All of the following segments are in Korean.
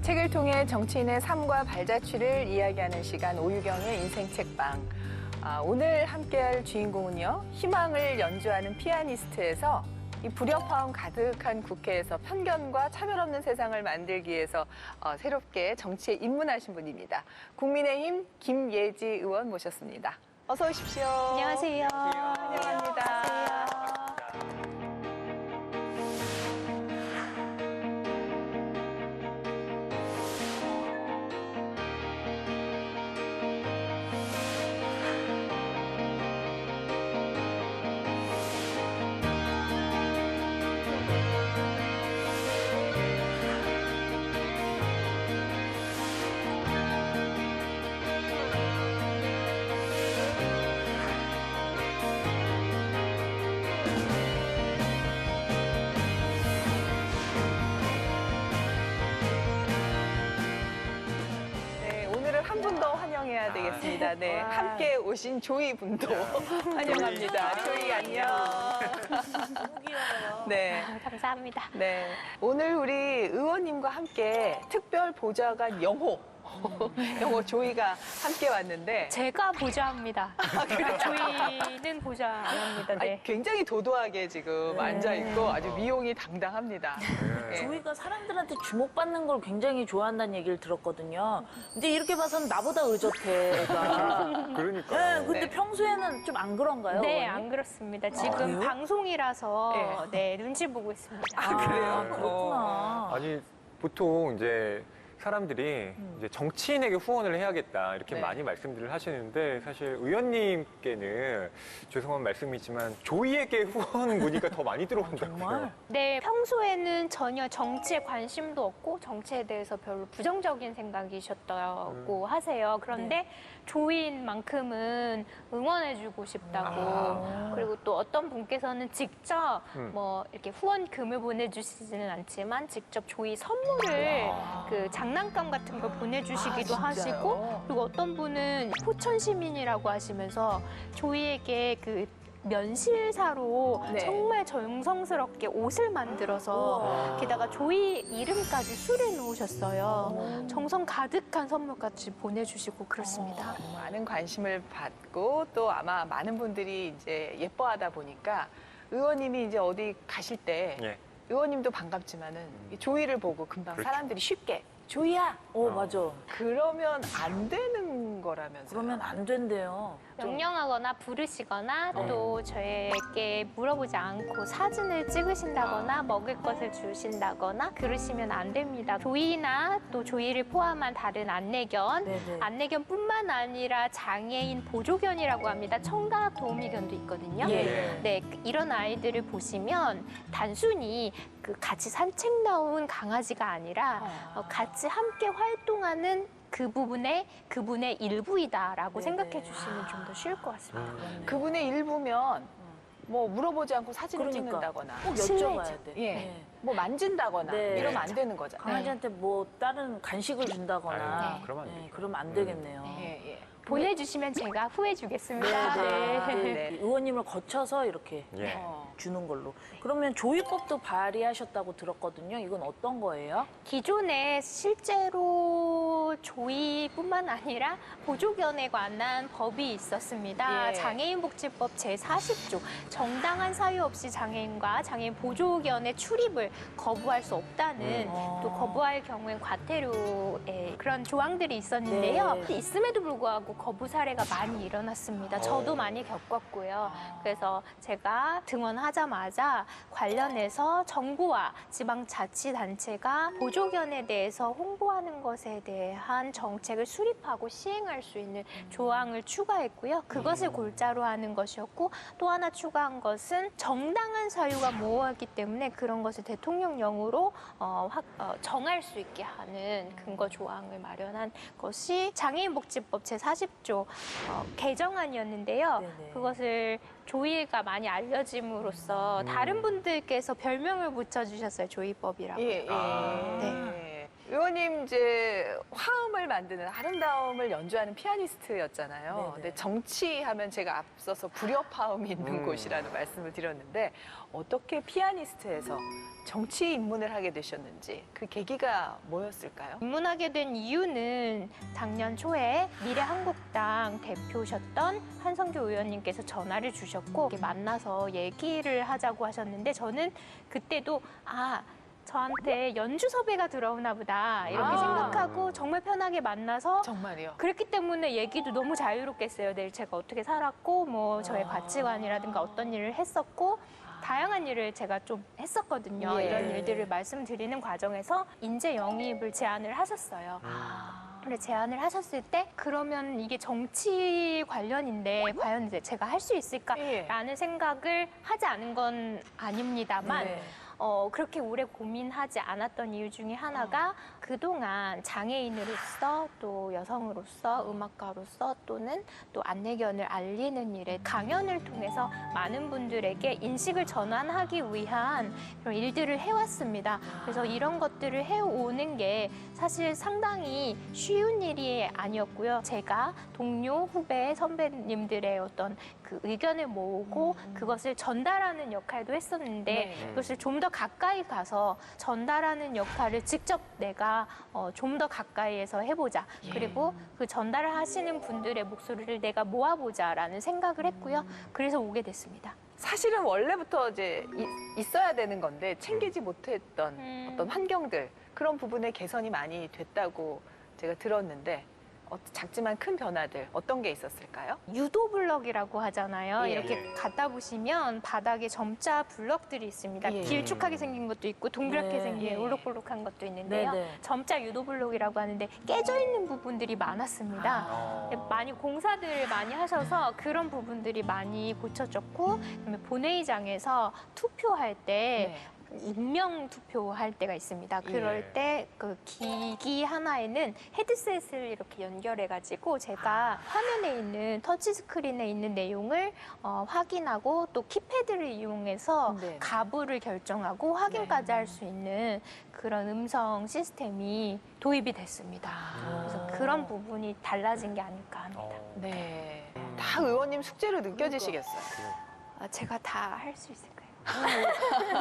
책을 통해 정치인의 삶과 발자취를 이야기하는 시간 오유경의 인생 책방. 오늘 함께할 주인공은요. 희망을 연주하는 피아니스트에서 이 불협화음 가득한 국회에서 편견과 차별 없는 세상을 만들기 위해서 새롭게 정치에 입문하신 분입니다. 국민의힘 김예지 의원 모셨습니다. 어서 오십시오. 안녕하세요. 환영합니다. 한 분 더 환영해야 되겠습니다. 네, 함께 오신 조이 분도 환영합니다. 조이 안녕. 너무 귀여워요. 네, 감사합니다. 네. 오늘 우리 의원님과 함께 특별 보좌관 영호 조이가 함께 왔는데 제가 보좌합니다. 조이는 보좌 안 합니다. 네. 굉장히 도도하게 지금 앉아있고 아주 미용이 당당합니다. 네. 조이가 사람들한테 주목받는 걸 굉장히 좋아한다는 얘기를 들었거든요. 근데 이렇게 봐서는 나보다 의젓해, 애가. 그러니까. 네, 근데 네. 평소에는 좀 안 그런가요? 네, 의원님? 안 그렇습니다. 지금 그래요? 방송이라서 네, 눈치 보고 있습니다. 그래요? 그렇구나. 아니 보통 이제 사람들이 이제 정치인에게 후원을 해야겠다 이렇게 네. 많이 말씀들을 하시는데 사실 의원님께는 죄송한 말씀이지만 조이에게 후원 문의가 더 많이 들어온다고요. 정말? 네, 평소에는 전혀 정치에 관심도 없고 정치에 대해서 별로 부정적인 생각이셨다고 하세요. 그런데 조이인 만큼은 응원해주고 싶다고. 그리고 또 어떤 분께서는 직접 뭐 이렇게 후원금을 보내주시지는 않지만 직접 조이 선물을 그 장난감 같은 걸 보내주시기도 하시고, 그리고 어떤 분은 포천 시민이라고 하시면서 조이에게 그 면실사로 네. 정말 정성스럽게 옷을 만들어서 게다가 조이 이름까지 수려 놓으셨어요. 정성 가득한 선물까지 보내주시고 그렇습니다. 많은 관심을 받고 또 아마 많은 분들이 이제 예뻐하다 보니까 의원님이 이제 어디 가실 때 예. 의원님도 반갑지만은 이 조이를 보고 금방 그렇죠. 사람들이 쉽게 조이야 맞아. 그러면 안 되는 거라면서요. 그러면 안 된대요. 명령하거나 부르시거나 또 저에게 물어보지 않고 사진을 찍으신다거나 먹을 것을 주신다거나 그러시면 안 됩니다. 조이나 또 조이를 포함한 다른 안내견, 네네. 안내견뿐만 아니라 장애인 보조견이라고 합니다. 청각 도우미견도 있거든요. 예. 네, 이런 아이들을 보시면 단순히 그 같이 산책 나온 강아지가 아니라 같이 함께 활동하는 그분의 일부이다라고 네네. 생각해 주시면 좀 더 쉬울 것 같습니다. 그분의 일부면 뭐 물어보지 않고 사진을 그러니까. 찍는다거나 꼭 실례죠. 여쭤봐야 돼. 예. 네. 뭐 만진다거나 네. 이러면 안 되는 거잖아요. 강아지한테 뭐 다른 간식을 준다거나 아유, 그러면 안 되죠. 그러면 안 되겠네요. 예, 예. 보내주시면 제가 후회 주겠습니다. 네. 의원님을 거쳐서 이렇게 예. 주는 걸로. 그러면 조이법도 발의하셨다고 들었거든요. 이건 어떤 거예요? 기존에 실제로 조이뿐만 아니라 보조견에 관한 법이 있었습니다. 예. 장애인복지법 제40조 정당한 사유 없이 장애인과 장애인 보조견의 출입을 거부할 수 없다는 또 거부할 경우엔 과태료의 그런 조항들이 있었는데요. 네. 있음에도 불구하고 거부 사례가 많이 일어났습니다. 저도 많이 겪었고요. 그래서 제가 등원하자마자 관련해서 정부와 지방자치단체가 보조견에 대해서 홍보하는 것에 대한 정책을 수립하고 시행할 수 있는 조항을 추가했고요. 그것을 골자로 하는 것이었고, 또 하나 추가한 것은 정당한 사유가 모호하기 때문에 그런 것을 대통령령으로 정할 수 있게 하는 근거 조항을 마련한 것이 장애인복지법 제40조 개정안이었는데요. 네네. 그것을 조이가 많이 알려짐으로써 다른 분들께서 별명을 붙여주셨어요. 조이법이라고. 예, 예. 아. 네. 의원님 이제 화음을 희망을 만드는 아름다움을 연주하는 피아니스트였잖아요. 네네. 근데 정치하면 제가 앞서서 불협화음이 있는 곳이라는 말씀을 드렸는데 어떻게 피아니스트에서 정치 입문을 하게 되셨는지 그 계기가 뭐였을까요? 입문하게 된 이유는 작년 초에 미래한국당 대표셨던 한성규 의원님께서 전화를 주셨고 이렇게 만나서 얘기를 하자고 하셨는데 저는 그때도 저한테 연주 섭외가 들어오나 보다 이렇게 생각하고 정말 편하게 만나서 정말이요. 그랬기 때문에 얘기도 너무 자유롭게 했어요. 내일 제가 어떻게 살았고 뭐 저의 가치관이라든가 어떤 일을 했었고 다양한 일을 제가 좀 했었거든요. 예. 이런 일들을 말씀드리는 과정에서 인재 영입을 제안을 하셨어요. 근데 제안을 하셨을 때 그러면 이게 정치 관련인데 과연 이제 제가 할 수 예. 있을까라는 생각을 하지 않은 건 아닙니다만 네. 그렇게 오래 고민하지 않았던 이유 중에 하나가 그동안 장애인으로서 또 여성으로서 음악가로서 또는 또 안내견을 알리는 일에 강연을 통해서 많은 분들에게 인식을 전환하기 위한 그런 일들을 해왔습니다. 그래서 이런 것들을 해오는 게 사실 상당히 쉬운 일이 아니었고요. 제가 동료, 후배, 선배님들의 어떤 그 의견을 모으고 그것을 전달하는 역할도 했었는데 네. 그것을 좀 더 가까이 가서 전달하는 역할을 직접 내가 좀 더 가까이에서 해보자. 그리고 그 전달을 하시는 분들의 목소리를 내가 모아보자라는 생각을 했고요. 그래서 오게 됐습니다. 사실은 원래부터 이제 있어야 되는 건데 챙기지 못했던 어떤 환경들 그런 부분에 개선이 많이 됐다고 제가 들었는데 작지만 큰 변화들 어떤 게 있었을까요? 유도 블럭이라고 하잖아요. 예. 이렇게 갖다 보시면 바닥에 점자 블럭들이 있습니다. 예. 길쭉하게 생긴 것도 있고 동그랗게 네. 생긴 예. 올록볼록한 것도 있는데요. 네네. 점자 유도 블럭이라고 하는데 깨져 있는 부분들이 많았습니다. 많이 공사들을 많이 하셔서 그런 부분들이 많이 고쳐졌고 그다음에 본회의장에서 투표할 때 네. 익명 투표할 때가 있습니다. 그럴 예. 때 그 기기 하나에는 헤드셋을 이렇게 연결해가지고 제가 화면에 있는 터치 스크린에 있는 내용을 확인하고 또 키패드를 이용해서 네. 가부를 결정하고 확인까지 할 수 있는 그런 음성 시스템이 도입이 됐습니다. 그래서 그런 부분이 달라진 게 아닐까 합니다. 네. 다 의원님 숙제로 느껴지시겠어요. 제가 다 할 수 있을까요?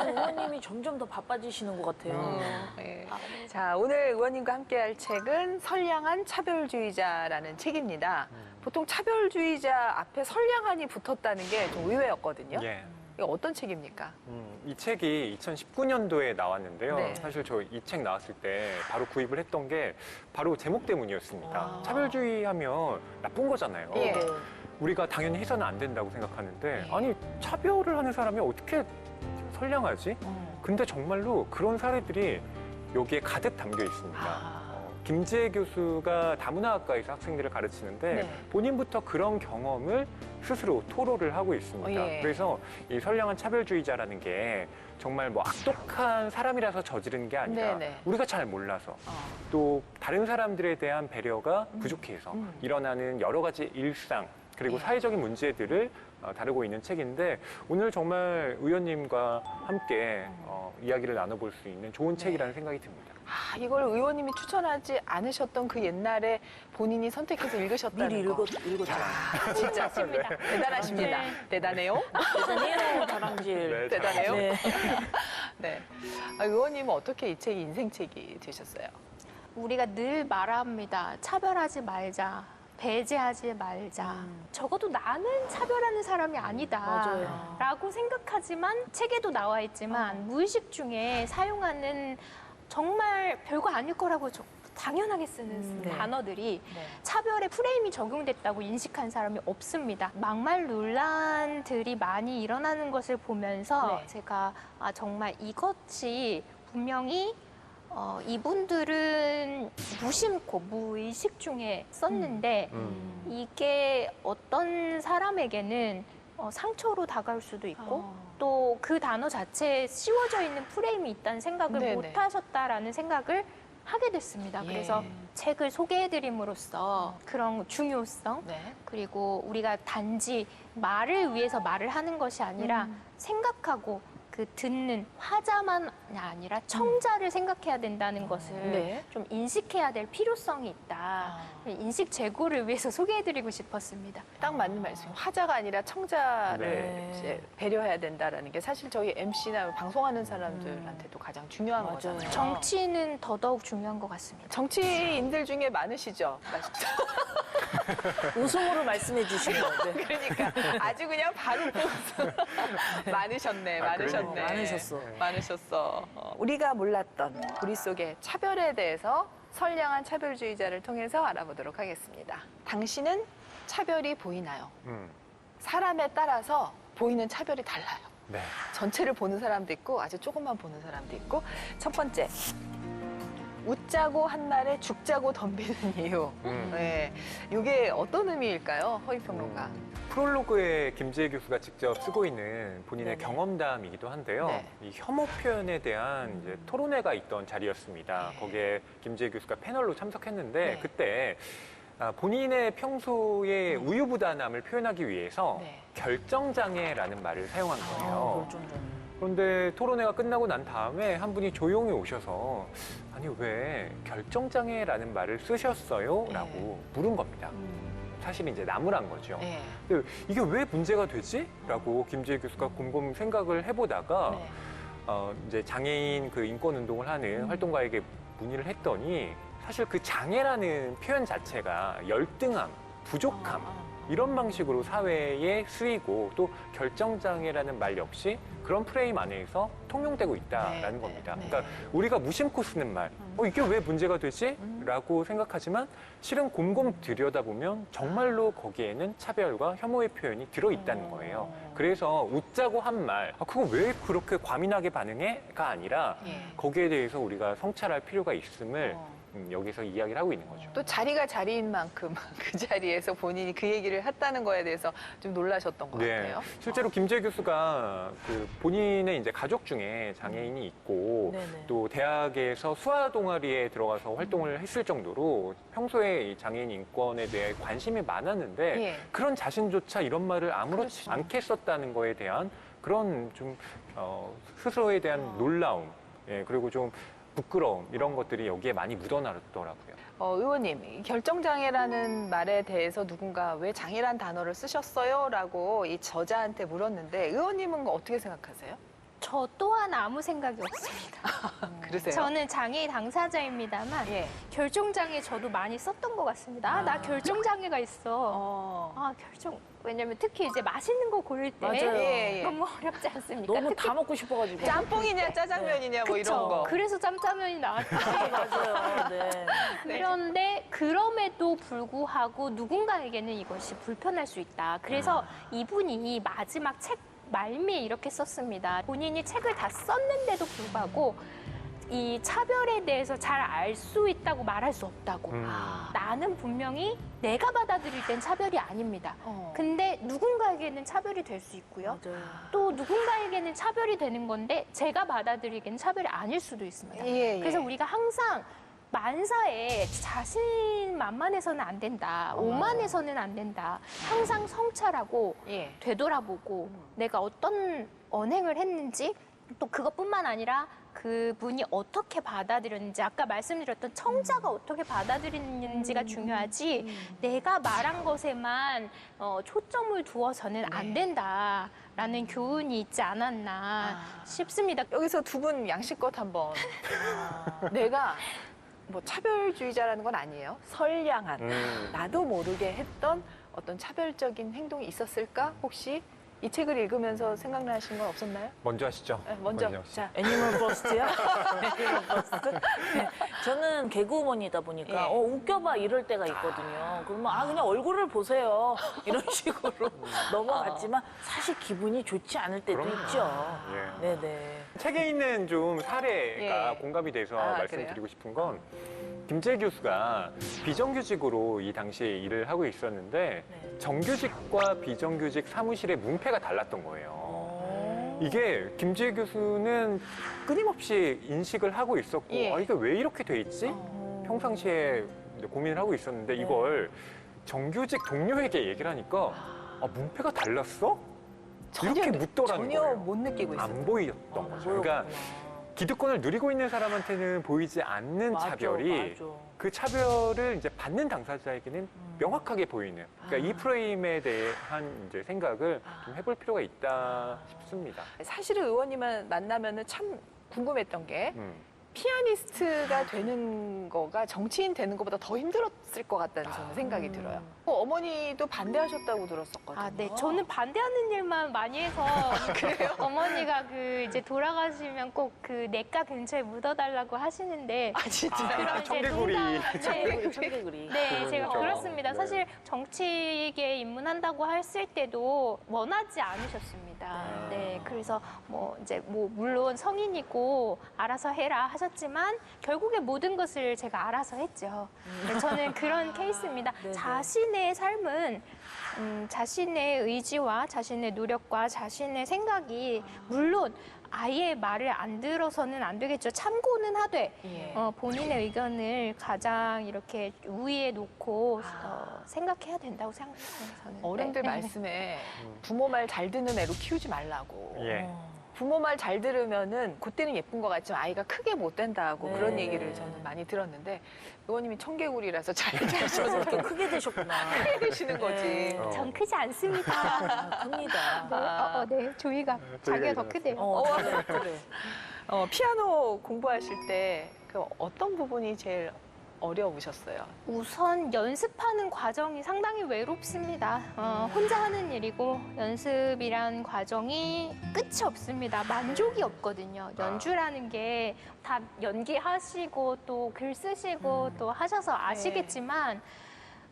의원님이 점점 더 바빠지시는 것 같아요. 네. 자, 오늘 의원님과 함께할 책은 선량한 차별주의자라는 책입니다. 보통 차별주의자 앞에 선량한이 붙었다는 게 좀 의외였거든요. 예. 이거 어떤 책입니까? 이 책이 2019년도에 나왔는데요. 네. 사실 저 이 책 나왔을 때 바로 구입을 했던 게 바로 제목 때문이었습니다. 아. 차별주의 하면 나쁜 거잖아요. 예. 우리가 당연히 해서는 안 된다고 생각하는데 네. 아니 차별을 하는 사람이 어떻게 선량하지? 근데 정말로 그런 사례들이 여기에 가득 담겨 있습니다. 아. 김지혜 교수가 다문화학과에서 학생들을 가르치는데 네. 본인부터 그런 경험을 스스로 토로를 하고 있습니다. 예. 그래서 이 선량한 차별주의자라는 게 정말 뭐 악독한 사람이라서 저지른 게 아니라 네네. 우리가 잘 몰라서 또 다른 사람들에 대한 배려가 음. 부족해서 일어나는 여러 가지 일상 그리고 예. 사회적인 문제들을 다루고 있는 책인데 오늘 정말 의원님과 함께 이야기를 나눠볼 수 있는 좋은 책이라는 생각이 듭니다. 아, 이걸 의원님이 추천하지 않으셨던 그 옛날에 본인이 선택해서 읽으셨다는 미리 거. 읽었잖아. 야, 진짜 맞습니다. 대단하십니다. 네. 대단해요. 대단해요, 다랑질. 네, 대단해요. 네. 네. 아, 의원님은 어떻게 이 책이 인생책이 되셨어요? 우리가 늘 말합니다. 차별하지 말자. 배제하지 말자. 적어도 나는 차별하는 사람이 아니다. 맞아요. 라고 생각하지만 책에도 나와 있지만 무의식 중에 사용하는 정말 별거 아닐 거라고 당연하게 쓰는 네. 단어들이 네. 차별의 프레임이 적용됐다고 인식한 사람이 없습니다. 막말 논란들이 많이 일어나는 것을 보면서 네. 제가 정말 이것이 분명히 이분들은 무심코 무의식 중에 썼는데 이게 어떤 사람에게는 사상처로 다가올 수도 있고 또 그 단어 자체에 씌워져 있는 프레임이 있다는 생각을 네네. 못 하셨다라는 생각을 하게 됐습니다. 예. 그래서 책을 소개해드림으로써 그런 중요성 네. 그리고 우리가 단지 말을 위해서 말을 하는 것이 아니라 생각하고 그 듣는 화자만 아니라 청자를 생각해야 된다는 것을 네. 좀 인식해야 될 필요성이 있다. 인식 제고를 위해서 소개해드리고 싶었습니다. 딱 맞는 말씀이에요. 화자가 아니라 청자를 네. 이제 배려해야 된다라는 게 사실 저희 MC나 방송하는 사람들한테도 가장 중요한 맞아요. 거잖아요. 정치는 더더욱 중요한 것 같습니다. 정치인들 중에 많으시죠? 웃음으로 말씀해 주시면 네. 그러니까 아주 그냥 바로 많으셨네, 많으셨네. 많으셨어. 많으셨어. 우리가 몰랐던 우리 속의 차별에 대해서 선량한 차별주의자를 통해서 알아보도록 하겠습니다. 당신은 차별이 보이나요? 사람에 따라서 보이는 차별이 달라요. 네. 전체를 보는 사람도 있고 아주 조금만 보는 사람도 있고. 첫 번째, 웃자고 한 말에 죽자고 덤비는 이유. 네, 이게 어떤 의미일까요, 허위평론가? 프롤로그에 김지혜 교수가 직접 쓰고 있는 본인의 네네. 경험담이기도 한데요. 네. 이 혐오 표현에 대한 이제 토론회가 있던 자리였습니다. 네. 거기에 김지혜 교수가 패널로 참석했는데 네. 그때 본인의 평소의 우유부단함을 표현하기 위해서 네. 결정장애라는 말을 사용한 거예요. 결정장애. 그런데 토론회가 끝나고 난 다음에 한 분이 조용히 오셔서 아니 왜 결정장애라는 말을 쓰셨어요? 네. 라고 물은 겁니다. 사실 이제 나무란 거죠. 네. 근데 이게 왜 문제가 되지? 라고 김지혜 교수가 곰곰 생각을 해보다가 네. 이제 장애인 그 인권 운동을 하는 활동가에게 문의를 했더니 사실 그 장애라는 표현 자체가 열등함, 부족함 이런 방식으로 사회에 쓰이고 또 결정장애라는 말 역시 그런 프레임 안에서 통용되고 있다라는 네, 겁니다. 네. 그러니까 우리가 무심코 쓰는 말, 이게 왜 문제가 되지? 라고 생각하지만 실은 곰곰 들여다보면 정말로 거기에는 차별과 혐오의 표현이 들어있다는 거예요. 그래서 웃자고 한 말, 그거 왜 그렇게 과민하게 반응해?가 아니라 예. 거기에 대해서 우리가 성찰할 필요가 있음을 여기서 이야기를 하고 있는 거죠. 또 자리가 자리인 만큼 그 자리에서 본인이 그 얘기를 했다는 거에 대해서 좀 놀라셨던 것 같아요. 실제로 김재 교수가 그 본인의 이제 가족 중에 장애인이 있고 네네. 또 대학에서 수화 동아리에 들어가서 활동을 했을 정도로 평소에 이 장애인 인권에 대해 관심이 많았는데 예. 그런 자신조차 이런 말을 아무렇지 그렇죠. 않게 썼다는 거에 대한 그런 좀 스스로에 대한 놀라움, 예, 그리고 좀 부끄러움 이런 것들이 여기에 많이 묻어나더라고요. 의원님, 이 결정장애라는 말에 대해서 누군가 왜 장애란 단어를 쓰셨어요? 라고 이 저자한테 물었는데 의원님은 어떻게 생각하세요? 저 또한 아무 생각이 없습니다. 그러세요? 저는 장애 당사자입니다만 예. 결정장애 저도 많이 썼던 것 같습니다. 나 결정장애가 있어. 왜냐면 특히 이제 맛있는 거 고를 때 맞아요. 예, 예. 너무 어렵지 않습니까? 너무 특히 다 먹고 싶어가지고. 짬뽕이냐 짜장면이냐 뭐 이런 그쵸. 거. 그래서 짬짜면이 나왔죠. 맞아요. 네. 그런데 그럼에도 불구하고 누군가에게는 이것이 불편할 수 있다. 그래서 이분이 마지막 책 말미에 이렇게 썼습니다. 본인이 책을 다 썼는데도 불구하고 이 차별에 대해서 잘 알 수 있다고 말할 수 없다고. 나는 분명히 내가 받아들일 땐 차별이 아닙니다. 근데 누군가에게는 차별이 될 수 있고요. 맞아요. 또 누군가에게는 차별이 되는 건데 제가 받아들이기에는 차별이 아닐 수도 있습니다. 예, 예. 그래서 우리가 항상 만사에 자신만만해서는 안 된다. 오만해서는 안 된다. 항상 성찰하고 예. 되돌아보고 내가 어떤 언행을 했는지 또 그것뿐만 아니라 그분이 어떻게 받아들였는지 아까 말씀드렸던 청자가 어떻게 받아들이는지가 중요하지 내가 말한 것에만 초점을 두어서는 안 된다라는 교훈이 있지 않았나 싶습니다. 여기서 두 분 양심껏 한번. 내가 뭐 차별주의자라는 건 아니에요. 선량한. 나도 모르게 했던 어떤 차별적인 행동이 있었을까? 혹시 이 책을 읽으면서 생각나신 건 없었나요? 먼저 하시죠. 네, 먼저. 하시죠. 자, 애니멀 버스트요? 애니멀 버스트? 네. 저는 개그우먼이다 보니까 예. 웃겨봐 이럴 때가 있거든요. 그러면 그냥 얼굴을 보세요. 이런 식으로 넘어갔지만 사실 기분이 좋지 않을 때도 그럼요. 있죠. 예. 네네. 책에 있는 좀 사례가 예. 공감이 돼서 아, 말씀드리고 그래요? 싶은 건 김재 교수가 비정규직으로 이 당시에 일을 하고 있었는데 네. 정규직과 비정규직 사무실의 문패가 달랐던 거예요. 이게 김재 교수는 끊임없이 인식을 하고 있었고 예. 이게 왜 이렇게 돼 있지? 평상시에 고민을 하고 있었는데 이걸 정규직 동료에게 얘기를 하니까 문패가 달랐어? 이렇게 묻더라는 전혀 거예요. 못 느끼고 있어요. 안 보였던 거죠. 그러니까 기득권을 누리고 있는 사람한테는 보이지 않는 차별이 그 차별을 이제 받는 당사자에게는 명확하게 보이는. 그러니까 이 프레임에 대한 이제 생각을 좀 해볼 필요가 있다 싶습니다. 사실은 의원님을 만나면은 참 궁금했던 게 피아니스트가 되는 거가 정치인 되는 것보다 더 힘들었을 것 같다는 저는 생각이 들어요. 어머니도 반대하셨다고 들었었거든요. 아, 네. 저는 반대하는 일만 많이 해서 그래요? 어머니가 그 이제 돌아가시면 꼭 그 내과 근처에 묻어달라고 하시는데 아 진짜. 그런 이제 청개구리. 네, 청개구리. 네, 제가 그렇죠. 그렇습니다. 네. 사실 정치계에 입문한다고 했을 때도 원하지 않으셨습니다. 네, 그래서 뭐 이제 뭐 물론 성인이고 알아서 해라 하셨지만 결국에 모든 것을 제가 알아서 했죠. 네, 저는 그런 케이스입니다. 네네. 자신의 삶은 자신의 의지와 자신의 노력과 자신의 생각이 물론 아예 말을 안 들어서는 안 되겠죠. 참고는 하되 예. 본인의 의견을 가장 이렇게 우위에 놓고 생각해야 된다고 생각해요. 저는. 어른들 네. 말씀에 부모 말 잘 듣는 애로 키우지 말라고. 예. 부모 말 잘 들으면은 그때는 예쁜 것 같지만 아이가 크게 못 된다고 네. 그런 얘기를 저는 많이 들었는데 의원님이 청개구리라서 잘 되셔서 또 크게 되셨구나. 크게 되시는 거지. 네. 어. 전 크지 않습니다. 큽니다. 네, 조이가 자기가 더 크대요. 그래. 피아노 공부하실 때 그 어떤 부분이 제일 어려우셨어요? 우선 연습하는 과정이 상당히 외롭습니다. 혼자 하는 일이고 연습이란 과정이 끝이 없습니다. 만족이 없거든요. 연주라는 게 다 연기하시고 또 글 쓰시고 또 하셔서 아시겠지만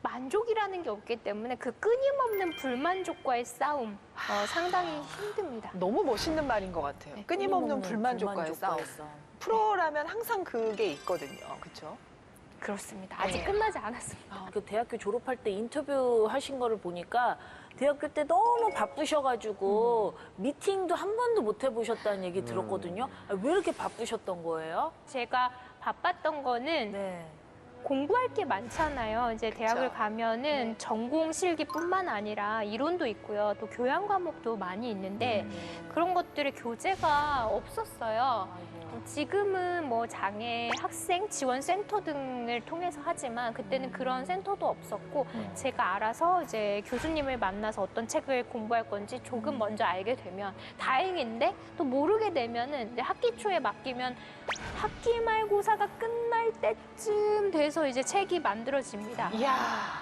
만족이라는 게 없기 때문에 그 끊임없는 불만족과의 싸움 상당히 힘듭니다. 너무 멋있는 말인 것 같아요. 네. 끊임없는 불만족과의 싸움. 프로라면 항상 그게 있거든요. 그렇죠? 그렇습니다. 네. 아직 끝나지 않았습니다. 그 대학교 졸업할 때 인터뷰 하신 거를 보니까 대학교 때 너무 바쁘셔가지고 미팅도 한 번도 못 해보셨다는 얘기 들었거든요. 왜 이렇게 바쁘셨던 거예요? 제가 바빴던 거는 네. 공부할 게 많잖아요. 이제 대학을 그쵸. 가면은 네. 전공 실기뿐만 아니라 이론도 있고요. 또 교양 과목도 많이 있는데 그런 것들의 교재가 없었어요. 지금은 뭐 장애 학생 지원 센터 등을 통해서 하지만 그때는 그런 센터도 없었고 제가 알아서 이제 교수님을 만나서 어떤 책을 공부할 건지 조금 먼저 알게 되면 다행인데 또 모르게 되면은 이제 학기 초에 맡기면 학기 말고사가 끝날 때쯤 돼서 이제 책이 만들어집니다. 이야.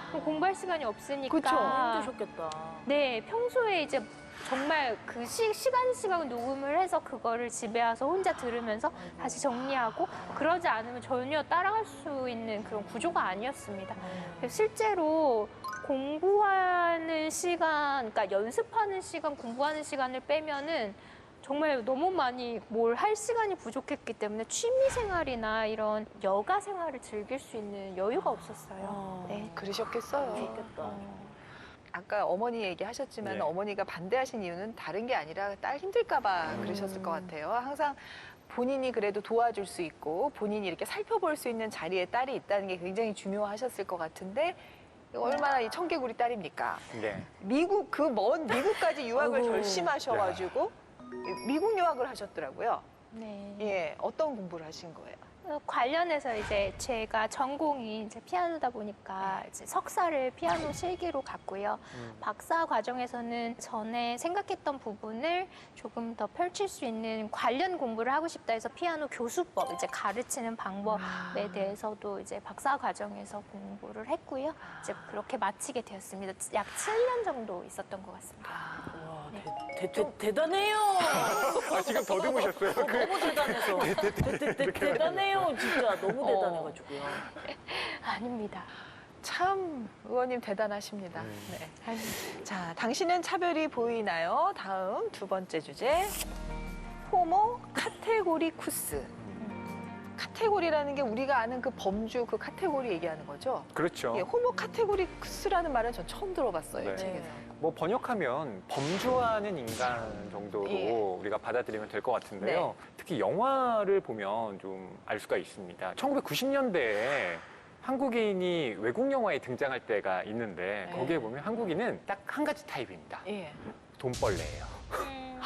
그럼 공부할 시간이 없으니까 그쵸. 힘드셨겠다. 네, 평소에 이제 정말 그 시간 녹음을 해서 그거를 집에 와서 혼자 들으면서 다시 정리하고 그러지 않으면 전혀 따라갈 수 있는 그런 구조가 아니었습니다. 그래서 실제로 공부하는 시간, 그러니까 연습하는 시간, 공부하는 시간을 빼면은 정말 너무 많이 뭘 할 시간이 부족했기 때문에 취미 생활이나 이런 여가 생활을 즐길 수 있는 여유가 없었어요. 네. 그러셨겠어요. 좋겠다. 아까 어머니 얘기하셨지만 네. 어머니가 반대하신 이유는 다른 게 아니라 딸 힘들까봐 그러셨을 것 같아요. 항상 본인이 그래도 도와줄 수 있고 본인이 이렇게 살펴볼 수 있는 자리에 딸이 있다는 게 굉장히 중요하셨을 것 같은데 얼마나 이 청개구리 딸입니까? 네. 미국 그 먼 미국까지 유학을 아이고. 결심하셔가지고 미국 유학을 하셨더라고요. 네. 예, 어떤 공부를 하신 거예요? 관련해서 이제 제가 전공이 이제 피아노다 보니까 이제 석사를 피아노 실기로 갔고요. 박사 과정에서는 전에 생각했던 부분을 조금 더 펼칠 수 있는 관련 공부를 하고 싶다 해서 피아노 교수법, 이제 가르치는 방법에 대해서도 이제 박사 과정에서 공부를 했고요. 이제 그렇게 마치게 되었습니다. 약 7년 정도 있었던 것 같습니다. 와, 대단해요. 아, 지금 더듬으셨어요. 너무 대단해서. 대단해요. 진짜 너무 대단해가지고요. 아닙니다. 참 의원님 대단하십니다. 네. 아닙니다. 자, 당신은 차별이 보이나요? 다음 두 번째 주제. 호모 카테고리쿠스. 카테고리라는 게 우리가 아는 그 범주 그 카테고리 얘기하는 거죠? 그렇죠. 예, 호모 카테고리쿠스라는 말은 전 처음 들어봤어요, 네. 이 책에서. 뭐 번역하면 범주하는 인간 정도로 예. 우리가 받아들이면 될 것 같은데요. 네. 특히 영화를 보면 좀 알 수가 있습니다. 1990년대에 한국인이 외국 영화에 등장할 때가 있는데 네. 거기에 보면 한국인은 딱 한 가지 타입입니다. 예. 돈벌레예요.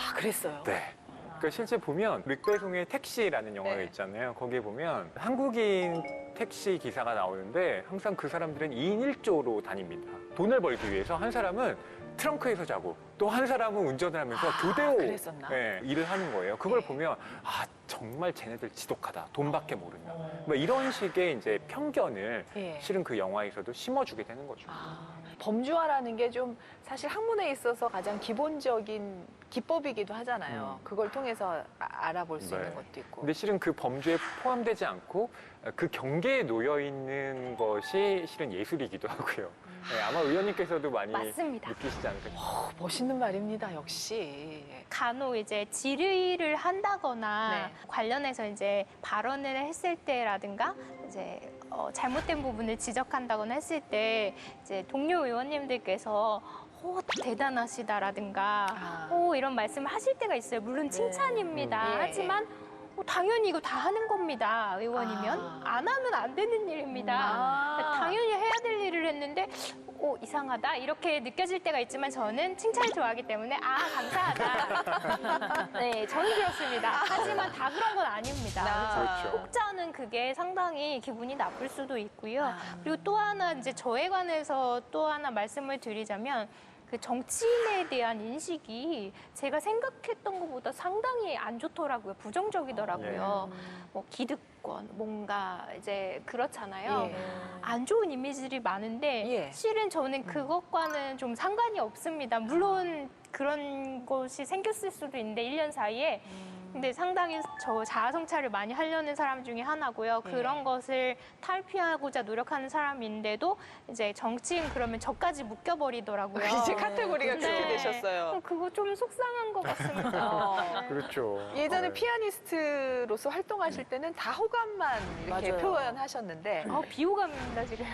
아, 그랬어요. 네. 그러니까 실제 보면 릭배송의 택시라는 영화가 네. 있잖아요. 거기에 보면 한국인 택시 기사가 나오는데 항상 그 사람들은 2인 1조로 다닙니다. 돈을 벌기 위해서 한 사람은 트렁크에서 자고 또 한 사람은 운전을 하면서 교대로 그랬었나? 네, 일을 하는 거예요. 그걸 네. 보면 아 정말 쟤네들 지독하다. 돈밖에 모르냐. 뭐 이런 식의 이제 편견을 예. 실은 그 영화에서도 심어주게 되는 거죠. 범주화라는 게 좀 사실 학문에 있어서 가장 기본적인 기법이기도 하잖아요. 그걸 통해서 알아볼 수 있는 네. 것도 있고. 근데 실은 그 범주에 포함되지 않고 그 경계에 놓여 있는 것이 실은 예술이기도 하고요. 네, 아마 의원님께서도 많이 맞습니다. 느끼시지 않을까 싶어요. 멋있는 말입니다, 역시. 간혹 이제 질의를 한다거나 네. 관련해서 이제 발언을 했을 때라든가 이제 잘못된 부분을 지적한다거나 했을 때 이제 동료 의원님들께서 대단하시다라든가 이런 말씀을 하실 때가 있어요. 물론 칭찬입니다. 예. 하지만 당연히 이거 다 하는 겁니다. 의원이면 안 하면 안 되는 일입니다. 당연히 해야 될 일을 했는데 이상하다 이렇게 느껴질 때가 있지만 저는 칭찬을 좋아하기 때문에 감사하다. 네, 저는 그렇습니다. 하지만 다 그런 건 아닙니다. 그렇죠. 혹자는 그게 상당히 기분이 나쁠 수도 있고요. 그리고 또 하나 이제 저에 관해서 또 하나 말씀을 드리자면 그 정치인에 대한 인식이 제가 생각했던 것보다 상당히 안 좋더라고요. 부정적이더라고요. 뭐 기득권, 뭔가 이제 그렇잖아요. 예. 안 좋은 이미지들이 많은데 예. 실은 저는 그것과는 좀 상관이 없습니다. 물론 그런 것이 생겼을 수도 있는데 1년 사이에 근데 상당히 저 자아성찰을 많이 하려는 사람 중에 하나고요. 예. 그런 것을 탈피하고자 노력하는 사람인데도 이제 정치인 그러면 저까지 묶여버리더라고요. 이제 카테고리가 그렇게 네. 되셨어요. 그거 좀 속상한 것 같습니다. 네. 그렇죠. 예전에 네. 피아니스트로서 활동하실 때는 다 호감만 이렇게 맞아요. 표현하셨는데 비호감입니다, 지금.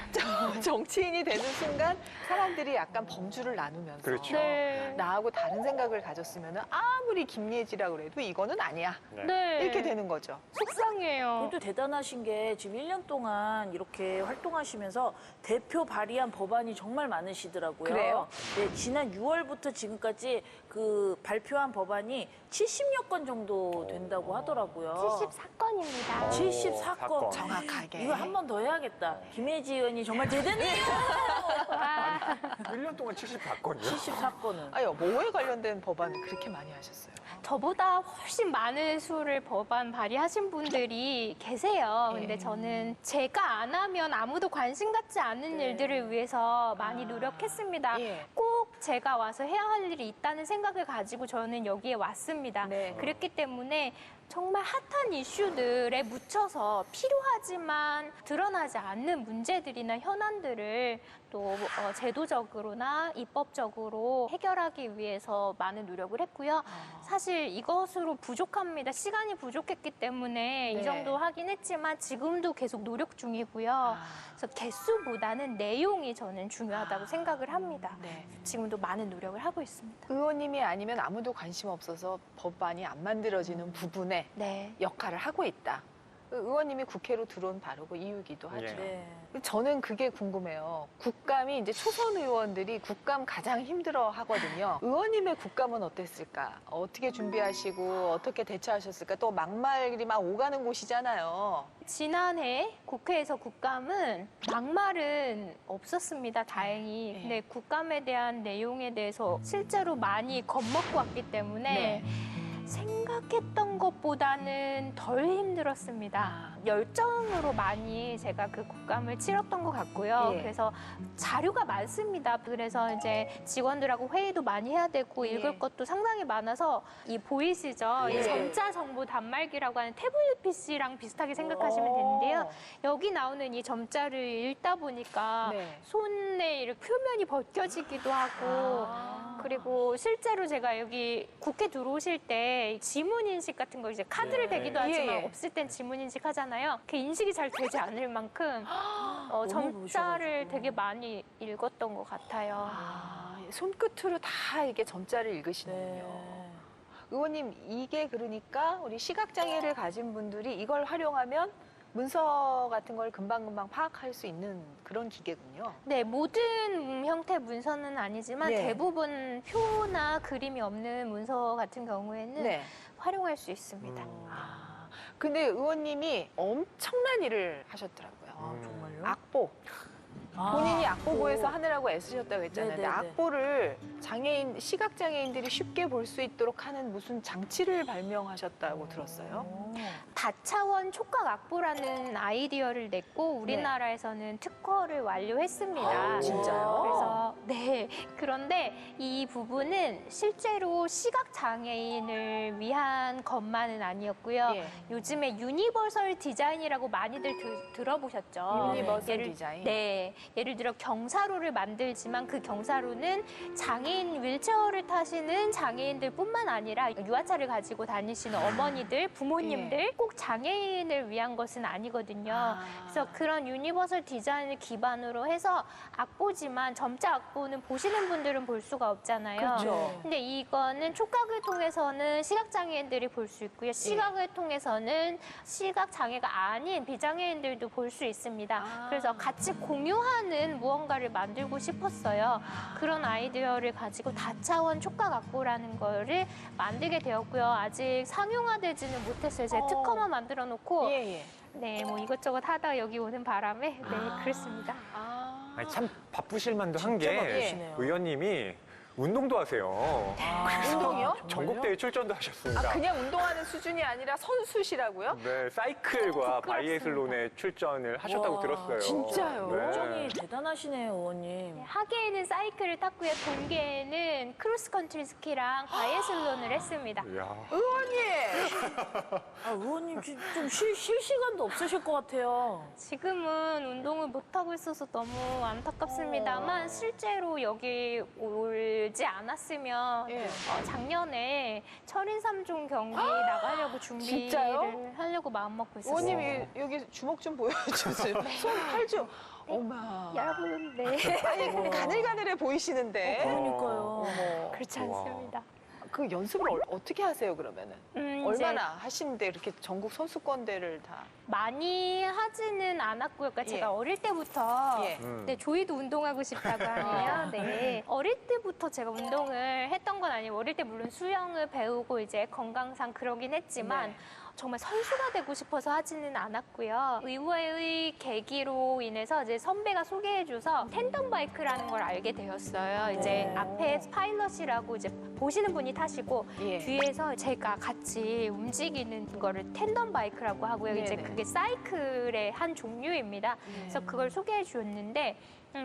정치인이 되는 순간 사람들이 약간 범주를 나누면서 그렇죠. 네. 나하고 다른 생각을 가졌으면 아무리 김예지라 그래도 이거는 아니야. 네. 네. 이렇게 되는 거죠. 속상해요. 그것도 대단하신 게 지금 1년 동안 이렇게 활동하시면서 대표 발의한 법안이 정말 많으시더라고요. 그래요? 네, 지난 6월부터 지금까지 그 발표한 법안이 70여 건 정도 된다고 하더라고요. 74건입니다. 74건. 사건. 정확하게. 이거 한 번 더 해야겠다. 김혜지 의원이 정말 대단해요. 1년 동안 74건이요? 74건은. 아유, 뭐에 관련된 법안을 그렇게 많이 하셨어요? 저보다 훨씬 많은 수를 법안 발의하신 분들이 계세요. 예. 근데 저는 제가 안 하면 아무도 관심 갖지 않는 일들을 위해서 많이 노력했습니다. 예. 꼭 제가 와서 해야 할 일이 있다는 생각을 가지고 저는 여기에 왔습니다. 네. 그랬기 때문에 정말 핫한 이슈들에 묻혀서 필요하지만 드러나지 않는 문제들이나 현안들을 또 제도적으로나 입법적으로 해결하기 위해서 많은 노력을 했고요. 사실 이것으로 부족합니다. 시간이 부족했기 때문에 네. 이 정도 하긴 했지만 지금도 계속 노력 중이고요. 그래서 개수보다는 내용이 저는 중요하다고 생각을 합니다. 네. 지금도 많은 노력을 하고 있습니다. 의원님이 아니면 아무도 관심 없어서 법안이 안 만들어지는 부분에 네. 역할을 하고 있다. 의원님이 국회로 들어온 바로 그 이유기도 하죠. 예. 네. 저는 그게 궁금해요. 국감이 이제 초선 의원들이 국감 가장 힘들어 하거든요. 의원님의 국감은 어땠을까? 어떻게 준비하시고 어떻게 대처하셨을까? 또 막말이 막 오가는 곳이잖아요. 지난해 국회에서 국감은 막말은 없었습니다, 다행히. 네. 근데 국감에 대한 내용에 대해서 실제로 많이 겁먹고 왔기 때문에 생각했던 것보다는 덜 힘들었습니다. 열정으로 많이 제가 그 국감을 치렀던 것 같고요. 예. 그래서 자료가 많습니다. 그래서 이제 직원들하고 회의도 많이 해야 되고 예. 읽을 것도 상당히 많아서 이 보이시죠? 예. 이 전자 정보 단말기라고 하는 태블릿 PC랑 비슷하게 생각하시면 되는데요. 여기 나오는 이 점자를 읽다 보니까 네. 손에 이렇게 표면이 벗겨지기도 하고 그리고 실제로 제가 여기 국회 들어오실 때 지문 인식 같은 거 이제 카드를 네. 대기도 하지만 예, 예. 없을 땐 지문 인식 하잖아요. 그 인식이 잘 되지 않을 만큼 점자를 되게 많이 읽었던 것 같아요. 손끝으로 다 이게 점자를 읽으시는군요. 네. 의원님, 이게 그러니까 우리 시각장애를 가진 분들이 이걸 활용하면 문서 같은 걸 금방금방 파악할 수 있는 그런 기계군요. 네, 모든 형태 문서는 아니지만 네. 대부분 표나 그림이 없는 문서 같은 경우에는 네. 활용할 수 있습니다. 아, 근데 의원님이 엄청난 일을 하셨더라고요. 아, 정말요? 악보. 아, 본인이 악보부에서 하느라고 애쓰셨다고 했잖아요. 근데 네네네. 악보를 시각장애인들이 쉽게 볼 수 있도록 하는 무슨 장치를 발명하셨다고 들었어요. 다차원 촉각 악보라는 아이디어를 냈고 우리나라에서는 특허를 완료했습니다. 아, 진짜요? 그래서 네. 그런데 이 부분은 실제로 시각 장애인을 위한 것만은 아니었고요. 예. 요즘에 유니버설 디자인이라고 많이들 들어보셨죠? 유니버설 예를- 디자인. 네. 예를 들어 경사로를 만들지만 그 경사로는 장애인 윌체어를 타시는 장애인들뿐만 아니라 유아차를 가지고 다니시는 어머니들, 부모님들 꼭 장애인을 위한 것은 아니거든요. 아. 그래서 그런 유니버설 디자인을 기반으로 해서 악보지만 점자 악보는 보시는 분들은 볼 수가 없잖아요. 그렇죠. 근데 이거는 촉각을 통해서는 시각장애인들이 볼 수 있고요. 시각을 통해서는 시각장애가 아닌 비장애인들도 볼 수 있습니다. 아. 그래서 같이 공유하는 무언가를 만들고 싶었어요. 그런 아이디어를 가지고 다차원 촉각 악보라는 거를 만들게 되었고요. 아직 상용화되지는 못했어요. 제가 특허만 만들어 놓고 예, 예. 네, 뭐 이것저것 하다 여기 오는 바람에 네, 그렇습니다. 아. 아니, 참 바쁘실 만도 한 진짜 게 바쁘시네요. 의원님이 운동도 하세요. 운동이요? 전국대회 출전도 하셨습니다. 아, 그냥 운동하는 수준이 아니라 선수시라고요? 네, 사이클과 바이애슬론에 출전을 하셨다고 와, 들었어요. 진짜요? 네. 열정이 대단하시네요, 의원님. 네, 하계에는 사이클을 탔고요. 동계에는 크로스컨트리 스키랑 바이애슬론을 했습니다. 이야. 의원님! 아, 의원님 좀 쉴 시간도 없으실 것 같아요. 지금은 운동을 못하고 있어서 너무 안타깝습니다만 실제로 여기 오지 않았으면 예. 작년에 철인 3종 경기 나가려고 준비를 진짜요? 하려고 마음먹고 있었어요. 의원님 여기 주먹 좀 보여주세요. 손, 팔 좀. 어머. 여러분, 네. 아니, 가늘가늘해 보이시는데. 그러니까요. 어머. 그렇지 우와. 않습니다. 그 연습을 어떻게 하세요, 그러면은? 이제 얼마나 하시는데 이렇게 전국 선수권대를 다. 많이 하지는 않았고요. 그러니까 예. 제가 어릴 때부터 예. 네, 조이도 운동하고 싶다고 하네요. 네. 어릴 때부터 제가 운동을 했던 건 아니고 어릴 때 물론 수영을 배우고 이제 건강상 그러긴 했지만 네. 정말 선수가 되고 싶어서 하지는 않았고요. 의외의 계기로 인해서 이제 선배가 소개해줘서 텐덤 바이크라는 걸 알게 되었어요. 이제 앞에 파일럿이라고 이제 보시는 분이 타시고 예. 뒤에서 제가 같이 움직이는 거를 텐덤 바이크라고 하고요. 이제 네네. 그게 사이클의 한 종류입니다. 그래서 그걸 소개해 주었는데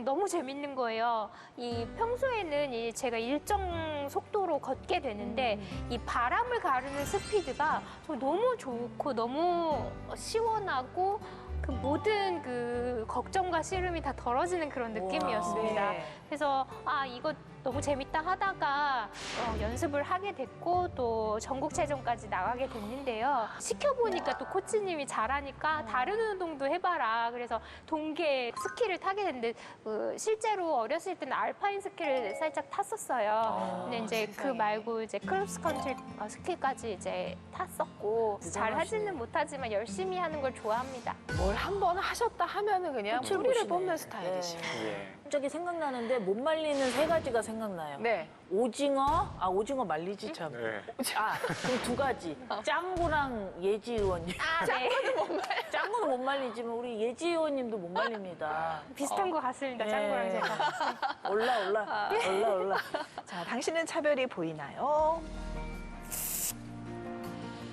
너무 재밌는 거예요. 이 평소에는 제가 일정 속도로 걷게 되는데 이 바람을 가르는 스피드가 너무 좋고 너무 시원하고 그 모든 그 걱정과 시름이 다 덜어지는 그런 느낌이었습니다. 네. 그래서 이거 너무 재밌다 하다가 연습을 하게 됐고 또 전국체전까지 나가게 됐는데요. 시켜보니까 또 코치님이 잘하니까 다른 운동도 해봐라. 그래서 동계 스키를 타게 됐는데 실제로 어렸을 때는 알파인 스키를 살짝 탔었어요. 근데 이제 그 세상에. 말고 이제 크로스컨트리 스키까지 이제 탔었고 잘 하지는 못하지만 열심히 하는 걸 좋아합니다. 뭘 한 번 하셨다 하면은 그냥 끝을 뿌리를 보시네. 뽑는 스타일이시네. 예. 갑자기 생각나는데 못 말리는 세 가지가 생각나요. 네. 오징어, 오징어 말리지 참. 네. 그럼 두 가지. 짱구랑 예지 의원님. 네. 짱구는 못 말리지만 우리 예지 의원님도 못 말립니다. 비슷한 것 같습니다. 네. 짱구랑 제가. 올라. 자, 당신은 차별이 보이나요?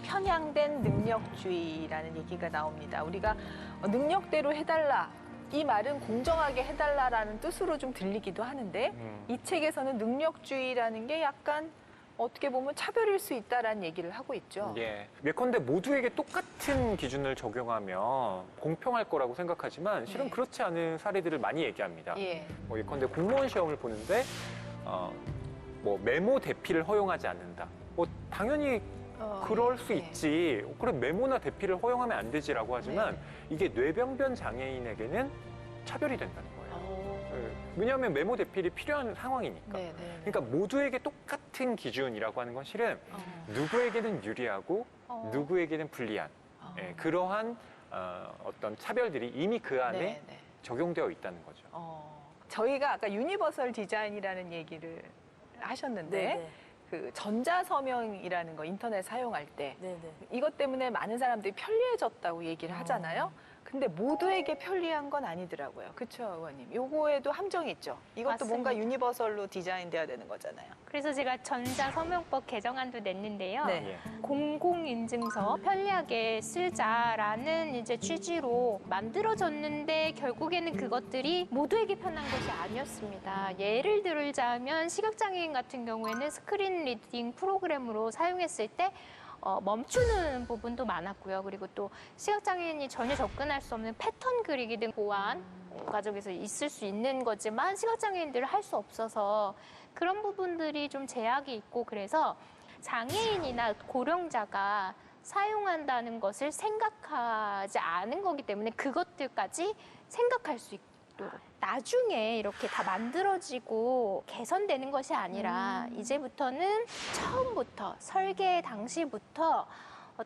편향된 능력주의라는 얘기가 나옵니다. 우리가 능력대로 해달라. 이 말은 공정하게 해달라라는 뜻으로 좀 들리기도 하는데 이 책에서는 능력주의라는 게 약간 어떻게 보면 차별일 수 있다라는 얘기를 하고 있죠. 예. 예컨대 모두에게 똑같은 기준을 적용하면 공평할 거라고 생각하지만 실은 네. 그렇지 않은 사례들을 많이 얘기합니다. 예. 예컨대 공무원 시험을 보는데 뭐 메모 대피를 허용하지 않는다. 당연히 그럴 수 예. 있지. 그래 메모나 대피를 허용하면 안 되지라고 하지만 이게 뇌병변 장애인에게는 차별이 된다는 거예요. 예. 왜냐하면 메모 대필이 필요한 상황이니까. 네, 네. 그러니까 모두에게 똑같은 기준이라고 하는 건 실은 누구에게는 유리하고 누구에게는 불리한 그러한 어떤 차별들이 이미 그 안에 네, 네. 적용되어 있다는 거죠. 저희가 아까 유니버설 디자인이라는 얘기를 하셨는데 네네. 그 전자서명이라는 거 인터넷 사용할 때 네네. 이것 때문에 많은 사람들이 편리해졌다고 얘기를 하잖아요. 근데 모두에게 편리한 건 아니더라고요. 그렇죠, 의원님? 요거에도 함정이 있죠. 이것도 뭔가 맞습니다. 유니버설로 디자인돼야 되는 거잖아요. 그래서 제가 전자서명법 개정안도 냈는데요. 네. 예. 공공인증서 편리하게 쓰자라는 이제 취지로 만들어졌는데 결국에는 그것들이 모두에게 편한 것이 아니었습니다. 예를 들자면 시각장애인 같은 경우에는 스크린 리딩 프로그램으로 사용했을 때 멈추는 부분도 많았고요. 그리고 또 시각장애인이 전혀 접근할 수 없는 패턴 그리기 등 보안 과정에서 있을 수 있는 거지만 시각장애인들은 할 수 없어서 그런 부분들이 좀 제약이 있고 그래서 장애인이나 고령자가 사용한다는 것을 생각하지 않은 거기 때문에 그것들까지 생각할 수 있도록 나중에 이렇게 다 만들어지고 개선되는 것이 아니라 이제부터는 처음부터 설계 당시부터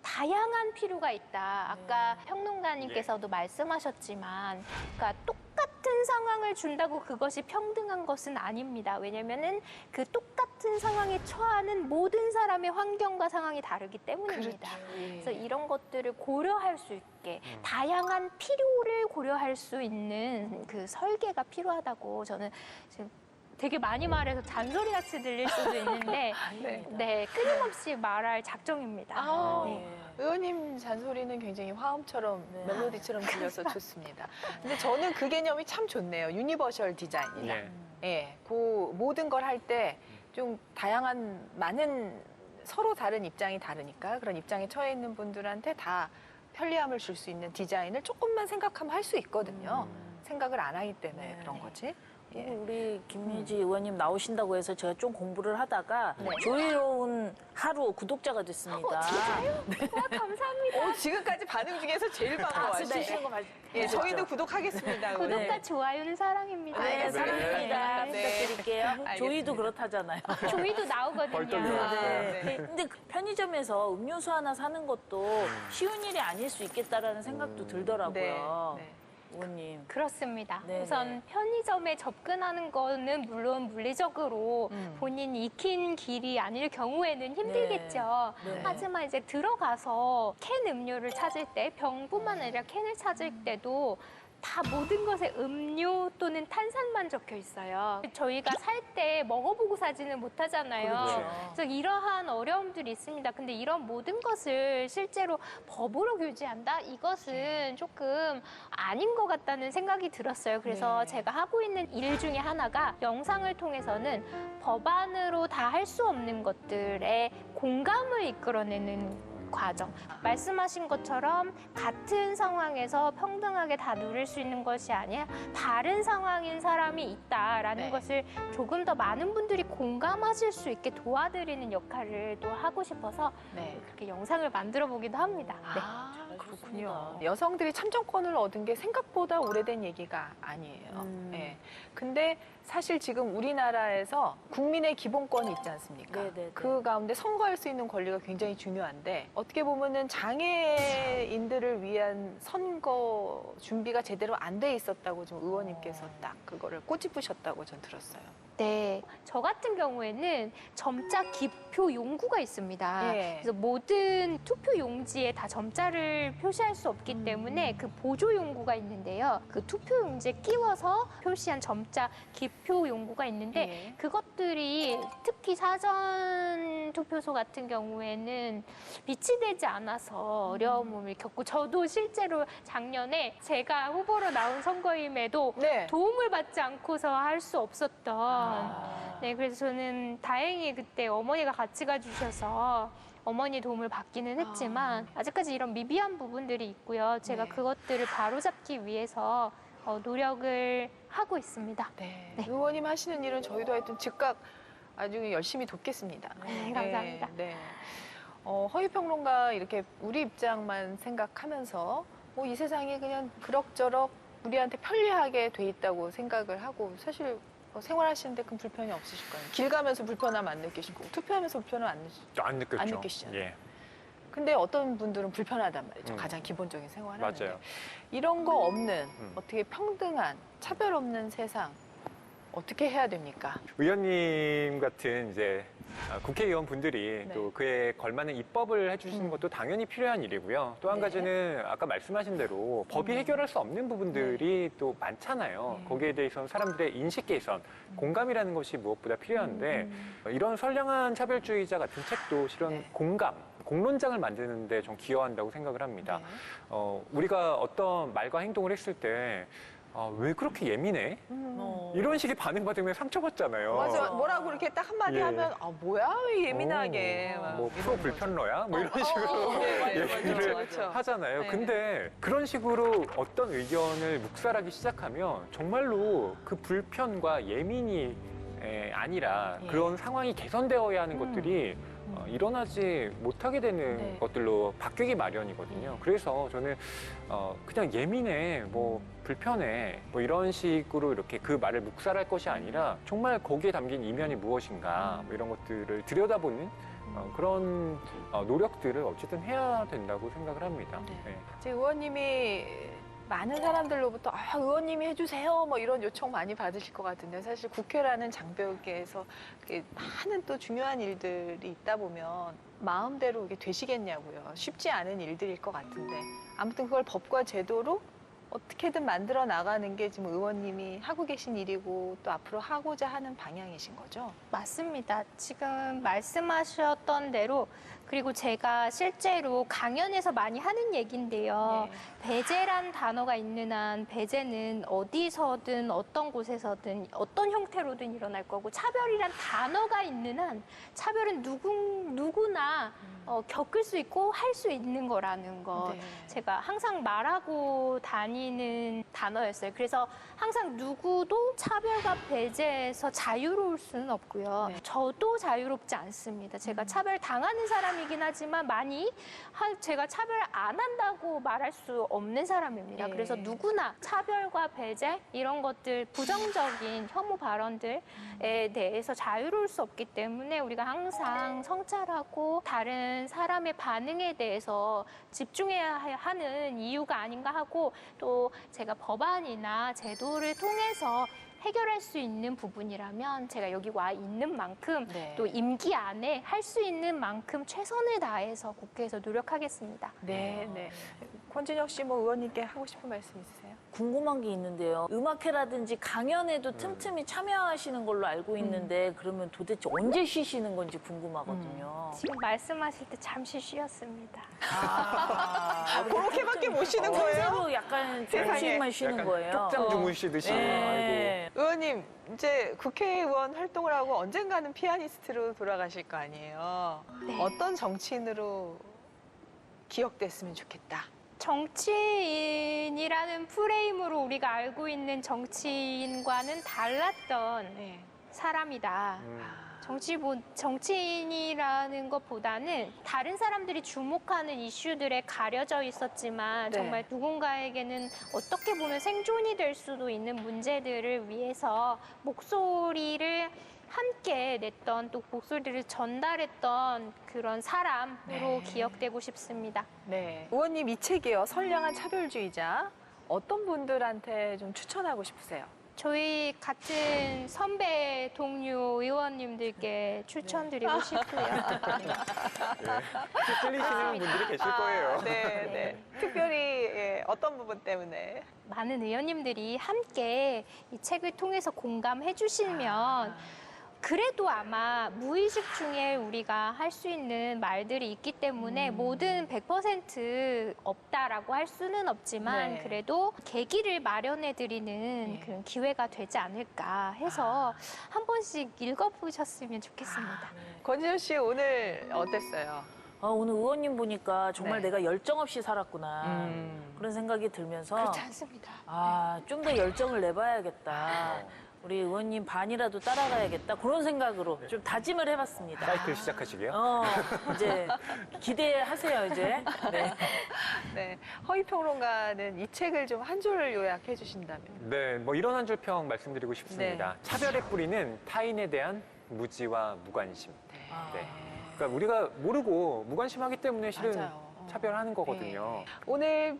다양한 필요가 있다. 아까 평론가님께서도 말씀하셨지만 그러니까 똑같은 상황을 준다고 그것이 평등한 것은 아닙니다. 왜냐면은 그 똑같은 상황에 처하는 모든 사람의 환경과 상황이 다르기 때문입니다. 그래서 이런 것들을 고려할 수 있게 다양한 필요를 고려할 수 있는 그 설계가 필요하다고 저는 지금 되게 많이 말해서 잔소리같이 들릴 수도 있는데 네, 끊임없이 말할 작정입니다. 네. 의원님 잔소리는 굉장히 화음처럼 멜로디처럼 들려서 좋습니다. 근데 저는 그 개념이 참 좋네요. 유니버셜 디자인이다. 예. 예, 그 모든 걸 할 때 좀 다양한 많은 서로 다른 입장이 다르니까 그런 입장에 처해 있는 분들한테 다 편리함을 줄 수 있는 디자인을 조금만 생각하면 할 수 있거든요. 생각을 안 하기 때문에 그런 거지. 예. 우리 김미지 의원님 나오신다고 해서 제가 좀 공부를 하다가 조이로운 하루 구독자가 됐습니다. 진짜요? 와, 감사합니다. 지금까지 반응 중에서 제일 반가워하시네. 쓰시는 거 예, 저희도 구독하겠습니다. 의원님. 구독과 좋아요는 사랑입니다. 네, 사랑합니다. 네. 부탁드릴게요. 알겠습니다. 조이도 그렇다잖아요. 조이도 나오거든요. 벌떡이네요. 아, 네. 네. 근데 그 편의점에서 음료수 하나 사는 것도 쉬운 일이 아닐 수 있겠다라는 생각도 들더라고요. 네. 의원님. 그렇습니다. 네네. 우선 편의점에 접근하는 거는 물론 물리적으로 본인이 익힌 길이 아닐 경우에는 힘들겠죠. 네. 하지만 이제 들어가서 캔 음료를 찾을 때 병뿐만 아니라 캔을 찾을 때도 다 모든 것에 음료 또는 탄산만 적혀 있어요. 저희가 살 때 먹어보고 사지는 못하잖아요. 그렇죠. 그래서 이러한 어려움들이 있습니다. 근데 이런 모든 것을 실제로 법으로 규제한다? 이것은 조금 아닌 것 같다는 생각이 들었어요. 그래서 네. 제가 하고 있는 일 중에 하나가 영상을 통해서는 법안으로 다 할 수 없는 것들에 공감을 이끌어내는 과정. 말씀하신 것처럼 같은 상황에서 평등하게 다 누릴 수 있는 것이 아니라 다른 상황인 사람이 있다라는 네. 것을 조금 더 많은 분들이 공감하실 수 있게 도와드리는 역할을 또 하고 싶어서 네. 그렇게 영상을 만들어 보기도 합니다. 네. 아, 그렇군요. 여성들이 참정권을 얻은 게 생각보다 오래된 얘기가 아니에요. 예. 근데 사실 지금 우리나라에서 국민의 기본권이 있지 않습니까? 네네네. 그 가운데 선거할 수 있는 권리가 굉장히 중요한데 어떻게 보면은 장애인들을 위한 선거 준비가 제대로 안 돼 있었다고 좀 의원님께서 딱 그거를 꼬집으셨다고 전 들었어요. 네. 저 같은 경우에는 점자 기표 용구가 있습니다. 예. 그래서 모든 투표 용지에 다 점자를 표시할 수 없기 때문에 그 보조 용구가 있는데요. 그 투표 용지에 끼워서 표시한 점자 기표 용구가 있는데 예. 그것들이 특히 사전 투표소 같은 경우에는 비치되지 않아서 어려움을 겪고 저도 실제로 작년에 제가 후보로 나온 선거임에도 네. 도움을 받지 않고서 할 수 없었던 네, 그래서 저는 다행히 그때 어머니가 같이 가주셔서 어머니 도움을 받기는 했지만 아직까지 이런 미비한 부분들이 있고요. 제가 네. 그것들을 바로잡기 위해서 노력을 하고 있습니다. 네. 네. 의원님 하시는 일은 저희도 하여튼 즉각 아주 열심히 돕겠습니다. 네, 감사합니다. 네. 허위평론가 이렇게 우리 입장만 생각하면서 뭐 이 세상이 그냥 그럭저럭 우리한테 편리하게 돼 있다고 생각을 하고 사실 생활하시는데 큰 불편이 없으실 거예요. 길 가면서 불편함 안 느끼시고 투표하면서 불편함 안 느끼시고. 안 느꼈죠. 안 느끼시잖아요. 예. 근데 어떤 분들은 불편하단 말이죠. 가장 기본적인 생활하는데. 맞아요. 이런 거 없는 어떻게 평등한 차별 없는 세상 어떻게 해야 됩니까? 의원님 같은 이제 국회의원 분들이 네. 또 그에 걸맞는 입법을 해주시는 것도 당연히 필요한 일이고요. 또 한 네. 가지는 아까 말씀하신 대로 법이 해결할 수 없는 부분들이 또 많잖아요. 네. 거기에 대해서는 사람들의 인식 개선, 공감이라는 것이 무엇보다 필요한데 이런 선량한 차별주의자 같은 책도 실은 네. 공감, 공론장을 만드는데 좀 기여한다고 생각을 합니다. 네. 우리가 어떤 말과 행동을 했을 때 왜 그렇게 예민해? 이런 식의 반응받으면 상처받잖아요. 맞아. 뭐라고 이렇게 딱 한마디 예. 하면 뭐야 왜 예민하게. 막 뭐 이런 프로 거죠. 불편러야? 뭐 이런 식으로 네, 맞아요. 얘기를 맞죠. 하잖아요. 네. 근데 그런 식으로 어떤 의견을 묵살하기 시작하면 정말로 그 불편과 예민이 아니라 예. 그런 상황이 개선되어야 하는 것들이 일어나지 못하게 되는 네. 것들로 바뀌기 마련이거든요. 그래서 저는 그냥 예민해, 뭐 불편해, 뭐 이런 식으로 이렇게 그 말을 묵살할 것이 아니라 정말 거기에 담긴 이면이 무엇인가 뭐 이런 것들을 들여다보는 그런 노력들을 어쨌든 해야 된다고 생각을 합니다. 네. 네. 제 의원님이 많은 사람들로부터 의원님이 해주세요 뭐 이런 요청 많이 받으실 것 같은데 사실 국회라는 장벽에서 많은 또 중요한 일들이 있다 보면 마음대로 이게 되시겠냐고요. 쉽지 않은 일들일 것 같은데 아무튼 그걸 법과 제도로 어떻게든 만들어 나가는 게 지금 의원님이 하고 계신 일이고 또 앞으로 하고자 하는 방향이신 거죠? 맞습니다. 지금 말씀하셨던 대로 그리고 제가 실제로 강연에서 많이 하는 얘기인데요. 네. 배제란 단어가 있는 한 배제는 어디서든 어떤 곳에서든 어떤 형태로든 일어날 거고 차별이란 단어가 있는 한 차별은 누구나 겪을 수 있고 할 수 있는 거라는 거. 네. 제가 항상 말하고 다니는 단어였어요. 그래서 항상 누구도 차별과 배제에서 자유로울 수는 없고요. 네. 저도 자유롭지 않습니다. 제가 차별 당하는 사람이긴 하지만 제가 차별 안 한다고 말할 수 없는 사람입니다. 예. 그래서 누구나 차별과 배제 이런 것들 부정적인 혐오 발언들에 대해서 자유로울 수 없기 때문에 우리가 항상 성찰하고 다른 사람의 반응에 대해서 집중해야 하는 이유가 아닌가 하고 또 제가 법안이나 제도를 통해서 해결할 수 있는 부분이라면 제가 여기 와 있는 만큼 네. 또 임기 안에 할 수 있는 만큼 최선을 다해서 국회에서 노력하겠습니다. 네, 네. 권진혁 씨 뭐 의원님께 하고 싶은 말씀 있으세요? 궁금한 게 있는데요. 음악회라든지 강연에도 틈틈이 참여하시는 걸로 알고 있는데 그러면 도대체 언제 쉬시는 건지 궁금하거든요. 지금 말씀하실 때 잠시 쉬었습니다. 그렇게밖에 못 쉬는 거예요? 컨셉으로 약간 세상에. 잠시만 쉬는 약간 거예요. 쪽잠 주무시듯이. 네. 의원님 이제 국회의원 활동을 하고 언젠가는 피아니스트로 돌아가실 거 아니에요. 네. 어떤 정치인으로 기억됐으면 좋겠다. 정치인이라는 프레임으로 우리가 알고 있는 정치인과는 달랐던 네. 사람이다. 정치인이라는 것보다는 다른 사람들이 주목하는 이슈들에 가려져 있었지만 네. 정말 누군가에게는 어떻게 보면 생존이 될 수도 있는 문제들을 위해서 목소리를 함께 냈던 또 목소리를 전달했던 그런 사람으로 네. 기억되고 싶습니다. 네. 의원님 이 책이요. 선량한 차별주의자. 어떤 분들한테 좀 추천하고 싶으세요? 저희 같은 선배 동료 의원님들께 추천드리고 싶고요. 찔리시는 분들이 계실 거예요. 네, 네. 특별히 어떤 부분 때문에? 많은 의원님들이 함께 이 책을 통해서 공감해 주시면 그래도 아마 무의식 중에 우리가 할 수 있는 말들이 있기 때문에 모든 100% 없다라고 할 수는 없지만 네. 그래도 계기를 마련해 드리는 그런 기회가 되지 않을까 해서 한 번씩 읽어보셨으면 좋겠습니다. 권지현 씨 오늘 어땠어요? 오늘 의원님 보니까 정말 네. 내가 열정 없이 살았구나. 그런 생각이 들면서 그렇지 않습니다. 좀 더 열정을 내봐야겠다. 우리 의원님 반이라도 따라가야겠다. 그런 생각으로 좀 다짐을 해봤습니다. 사이클 시작하시게요? 이제 기대하세요, 이제. 네. 네. 허위평론가는 이 책을 좀 한 줄 요약해 주신다면. 네, 뭐 이런 한 줄 평 말씀드리고 싶습니다. 차별의 뿌리는 타인에 대한 무지와 무관심. 네. 그러니까 우리가 모르고 무관심하기 때문에 실은 맞아요. 차별하는 거거든요. 네. 오늘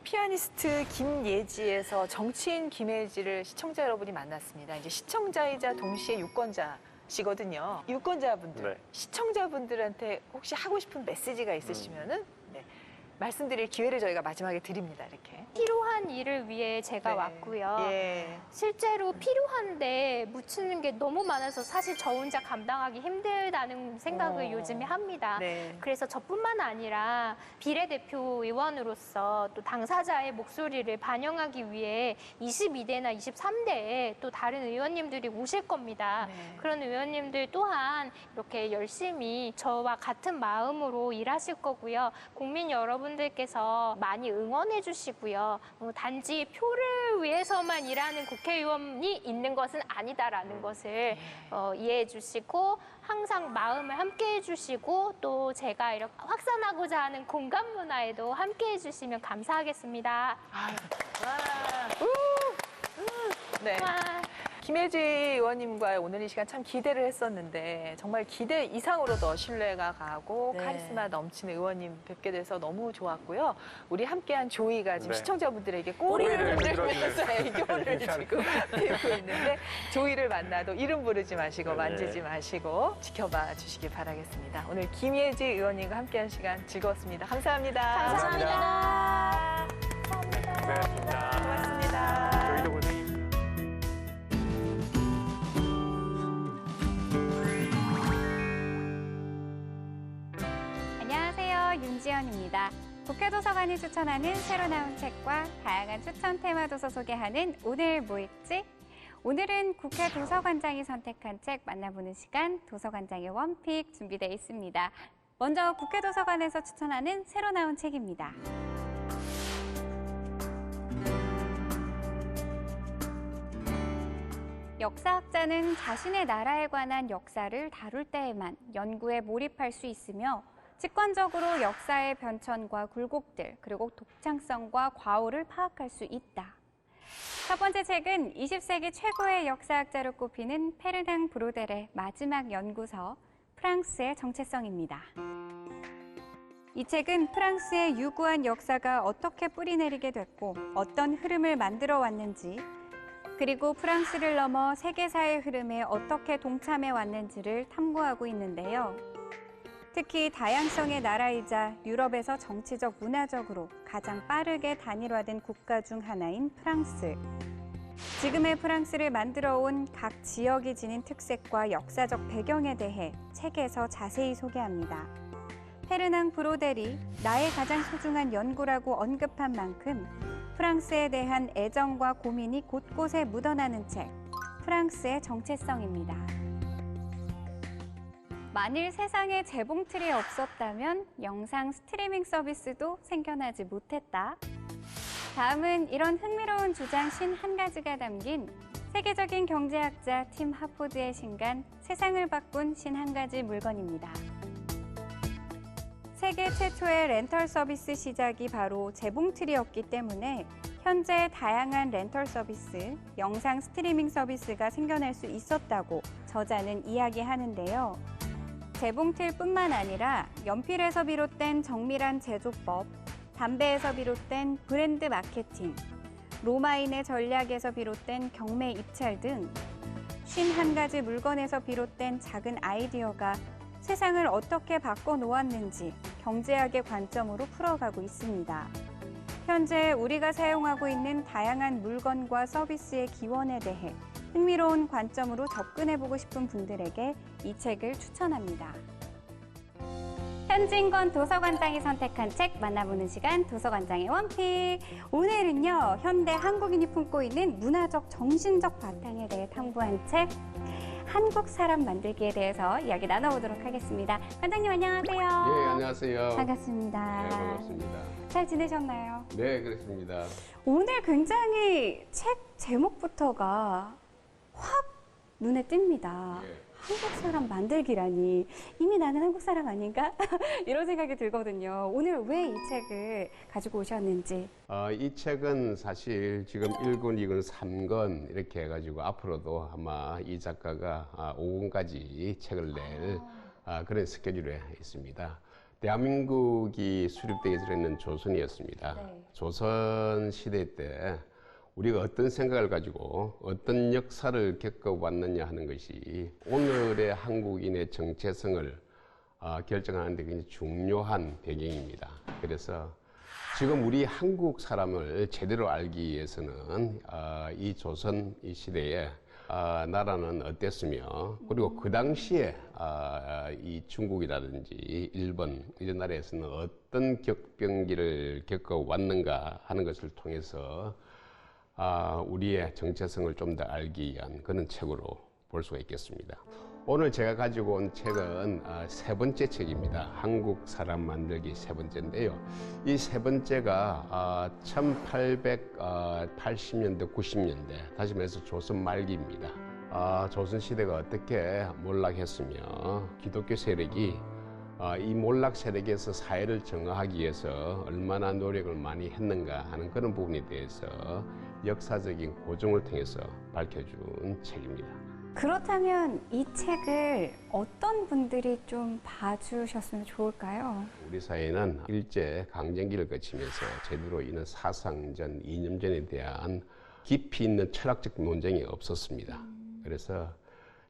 피아니스트 김예지에서 정치인 김예지를 시청자 여러분이 만났습니다. 이제 시청자이자 동시에 유권자시거든요. 유권자분들, 네. 시청자분들한테 혹시 하고 싶은 메시지가 있으시면은 네, 말씀드릴 기회를 저희가 마지막에 드립니다. 이렇게. 필요한 일을 위해 제가 네. 왔고요. 예. 실제로 필요한데 묻히는 게 너무 많아서 사실 저 혼자 감당하기 힘들다는 생각을 요즘에 합니다. 네. 그래서 저뿐만 아니라 비례대표 의원으로서 또 당사자의 목소리를 반영하기 위해 22대나 23대에 또 다른 의원님들이 오실 겁니다. 네. 그런 의원님들 또한 이렇게 열심히 저와 같은 마음으로 일하실 거고요. 국민 여러분들께서 많이 응원해 주시고요. 단지 표를 위해서만 일하는 국회의원이 있는 것은 아니다라는 것을 이해해 주시고 항상 마음을 함께 해주시고 또 제가 이렇게 확산하고자 하는 공감 문화에도 함께 해주시면 감사하겠습니다. 네. 와. 김혜지 의원님과의 오늘 이 시간 참 기대를 했었는데 정말 기대 이상으로 더 신뢰가 가고 네. 카리스마 넘치는 의원님 뵙게 돼서 너무 좋았고요. 우리 함께한 조이가 지금 네. 시청자분들에게 꼬리를 꼬리를 흔들면서 애교를 미안해. 지금 피우고 있는데 조이를 만나도 이름 부르지 마시고 네. 만지지 마시고 지켜봐 주시길 바라겠습니다. 오늘 김혜지 의원님과 함께한 시간 즐거웠습니다. 감사합니다. 감사합니다. 고생하셨습니다. 고맙습니다. 저희도 고생입니다. 안녕하세요. 윤지연입니다. 국회도서관이 추천하는 새로 나온 책과 다양한 추천 테마 도서 소개하는 오늘 뭐 읽지? 오늘은 국회 도서관장이 선택한 책 만나보는 시간 도서관장의 원픽 준비되어 있습니다. 먼저 국회 도서관에서 추천하는 새로 나온 책입니다. 역사학자는 자신의 나라에 관한 역사를 다룰 때에만 연구에 몰입할 수 있으며 직관적으로 역사의 변천과 굴곡들, 그리고 독창성과 과오를 파악할 수 있다. 첫 번째 책은 20세기 최고의 역사학자로 꼽히는 페르낭 브로델의 마지막 연구서, 프랑스의 정체성입니다. 이 책은 프랑스의 유구한 역사가 어떻게 뿌리내리게 됐고 어떤 흐름을 만들어 왔는지, 그리고 프랑스를 넘어 세계사의 흐름에 어떻게 동참해 왔는지를 탐구하고 있는데요. 특히 다양성의 나라이자 유럽에서 정치적 문화적으로 가장 빠르게 단일화된 국가 중 하나인 프랑스. 지금의 프랑스를 만들어온 각 지역이 지닌 특색과 역사적 배경에 대해 책에서 자세히 소개합니다. 페르낭 브로델이 나의 가장 소중한 연구라고 언급한 만큼 프랑스에 대한 애정과 고민이 곳곳에 묻어나는 책, 프랑스의 정체성입니다. 만일 세상에 재봉틀이 없었다면 영상 스트리밍 서비스도 생겨나지 못했다. 다음은 이런 흥미로운 주장 51가지가 담긴 세계적인 경제학자 팀 하포드의 신간 세상을 바꾼 51가지 물건입니다. 세계 최초의 렌털 서비스 시작이 바로 재봉틀이었기 때문에 현재 다양한 렌털 서비스, 영상 스트리밍 서비스가 생겨날 수 있었다고 저자는 이야기하는데요. 재봉틀뿐만 아니라 연필에서 비롯된 정밀한 제조법, 담배에서 비롯된 브랜드 마케팅, 로마인의 전략에서 비롯된 경매 입찰 등 51가지 물건에서 비롯된 작은 아이디어가 세상을 어떻게 바꿔놓았는지 경제학의 관점으로 풀어가고 있습니다. 현재 우리가 사용하고 있는 다양한 물건과 서비스의 기원에 대해 흥미로운 관점으로 접근해보고 싶은 분들에게 이 책을 추천합니다. 현진건 도서관장이 선택한 책 만나보는 시간 도서관장의 원픽. 오늘은요, 현대 한국인이 품고 있는 문화적 정신적 바탕에 대해 탐구한 책 한국 사람 만들기에 대해서 이야기 나눠보도록 하겠습니다. 관장님 안녕하세요. 예, 안녕하세요. 반갑습니다. 네, 반갑습니다. 잘 지내셨나요? 네, 그렇습니다. 오늘 굉장히 책 제목부터가 확 눈에 띈니다. 예. 한국 사람 만들기라니 이미 나는 한국 사람 아닌가? 이런 생각이 들거든요. 오늘 왜 이 책을 가지고 오셨는지. 이 책은 사실 지금 1권, 2권, 3권 이렇게 해가지고 앞으로도 아마 이 작가가 5권까지 책을 낼 그런 스케줄에 있습니다. 대한민국이 수립되기 전에는 조선이었습니다. 조선 시대 때 우리가 어떤 생각을 가지고 어떤 역사를 겪어왔느냐 하는 것이 오늘의 한국인의 정체성을 결정하는 데 굉장히 중요한 배경입니다. 그래서 지금 우리 한국 사람을 제대로 알기 위해서는 이 조선 이 시대에 나라는 어땠으며 그리고 그 당시에 이 중국이라든지 일본 이런 나라에서는 어떤 격변기를 겪어왔는가 하는 것을 통해서 우리의 정체성을 좀 더 알기 위한 그런 책으로 볼 수가 있겠습니다. 오늘 제가 가지고 온 책은 세 번째 책입니다. 한국 사람 만들기 세 번째인데요. 이 세 번째가 1880년대, 90년대, 다시 말해서 조선 말기입니다. 조선시대가 어떻게 몰락했으며 기독교 세력이 이 몰락 세력에서 사회를 정화하기 위해서 얼마나 노력을 많이 했는가 하는 그런 부분에 대해서 역사적인 고증을 통해서 밝혀준 책입니다. 그렇다면 이 책을 어떤 분들이 좀 봐주셨으면 좋을까요? 우리 사회는 일제 강점기를 거치면서 제대로 이런 사상전, 이념전에 대한 깊이 있는 철학적 논쟁이 없었습니다. 그래서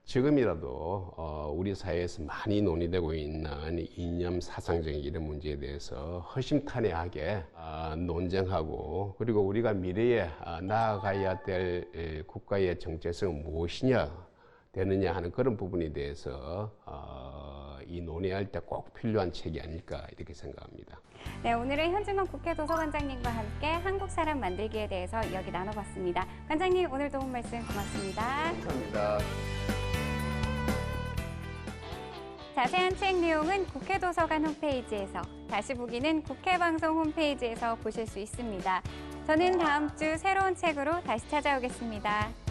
지금이라도 우리 사회에서 많이 논의되고 있는 이념 사상적인 이런 문제에 대해서 허심탄회하게 논쟁하고 그리고 우리가 미래에 나아가야 될 국가의 정체성은 무엇이냐 되느냐 하는 그런 부분에 대해서 이 논의할 때 꼭 필요한 책이 아닐까 이렇게 생각합니다. 네, 오늘은 현중원 국회 도서관장님과 함께 한국 사람 만들기에 대해서 이야기 나눠봤습니다. 관장님, 오늘 도움 말씀 고맙습니다. 감사합니다. 자세한 책 내용은 국회 도서관 홈페이지에서, 다시 보기는 국회 방송 홈페이지에서 보실 수 있습니다. 저는 다음 주 새로운 책으로 다시 찾아오겠습니다.